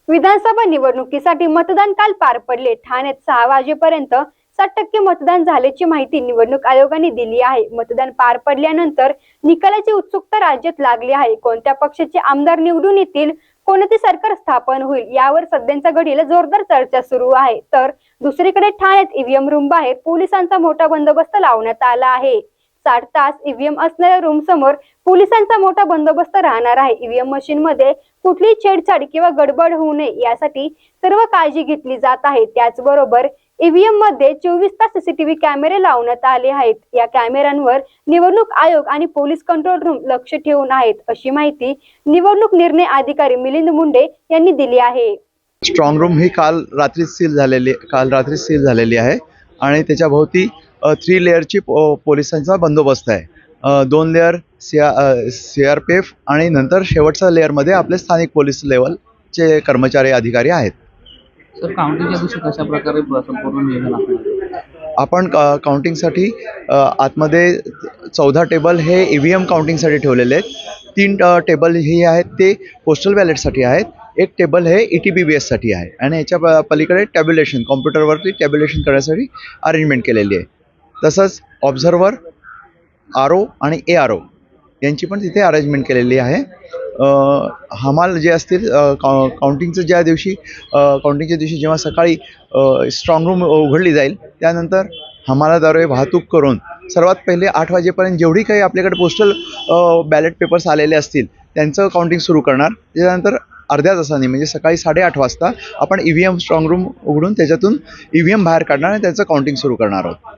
विधानसभा निवडणुकीसाठी मतदान काल पार पडले। ठाण्यात 6 वाजेपर्यंत 60% मतदान झाल्याची माहिती निवडणूक आयोगाने दिली आहे। मतदान पार पडल्यानंतर निकालाची उत्सुकता राज्यात लागली आहे। कोणत्या पक्षाचे आमदार निवडून येतील, कोणते सरकार स्थापन होईल यावर सध्याच्या घडीला जोरदार चर्चा सुरू आहे। तर दुसरीकडे ठाण्यात ईव्हीएम रूम बाहेर पोलिसांचा मोठा बंदोबस्त लावण्यात आला आहे। 60 तास ईव्हीएम असणाऱ्या रूम समोर पोलिसांचा मोठा बंदोबस्त राहणार आहे। ईव्हीएम मशीन मध्ये कुठलीही छेडछाड किंवा गडबड होऊ नये यासाठी सर्व काळजी घेतली जात आहे। त्याचबरोबर ईव्हीएम मध्ये 24 तास सीसीटीव्ही कॅमेरे लावण्यात आले आहेत। या कॅमेऱ्यांवर निवडणूक आयोग आणि पोलीस कंट्रोल रूम लक्ष ठेवून आहेत, अशी माहिती निवडणूक निर्णय अधिकारी मिलिंद मुंडे यांनी दिली आहे। स्ट्रॉंग रूम ही काल रात्री सील झालेली आहे आणि त्याच्या भोवती 3 लेअरची पोलिसांचा बंदोबस्त आहे। 2 लेअर सीआरपीएफ आणि नंतर शेवटच्या लेअरमध्ये आपले स्थानिक पोलीस लेवलचे कर्मचारी अधिकारी आहेत। सर, काउंटिंगच्या दिवशी कशा प्रकारे संपूर्ण नियोजन असणार? आपण काउंटिंगसाठी आतमध्ये 14 टेबल हे ईव्हीएम काउंटिंगसाठी ठेवलेले आहेत। 3 टेबल हे आहेत ते पोस्टल बॅलेटसाठी आहेत, 1 टेबल हे ETBBS साठी आहे आणि याच्या पलीकडे टॅब्युलेशन कॉम्प्युटरवरती टॅब्युलेशन करण्यासाठी अरेंजमेंट केलेली आहे। तसंच ऑब्झर्वर, RO आणि ARO यांची पण तिथे अरेंजमेंट केलेली आहे। हमाल जे असतील काउंटिंगच्या दिवशी जेव्हा सकाळी स्ट्रॉंग रूम उघडली जाईल त्यानंतर हमालाद्वारे वाहतूक करून सर्वात पहिले 8 वाजेपर्यंत जेवढी काही आपल्याकडे पोस्टल बॅलेट पेपर्स आलेले असतील त्यांचं काउंटिंग सुरू करणार। त्यानंतर अर्ध्या तासाने म्हणजे सकाळी 8:30 वाजता आपण ईव्हीएम स्ट्रॉंग रूम उघडून त्याच्यातून ईव्हीएम बाहेर काढणार आणि त्याचं काउंटिंग सुरू करणार आहोत।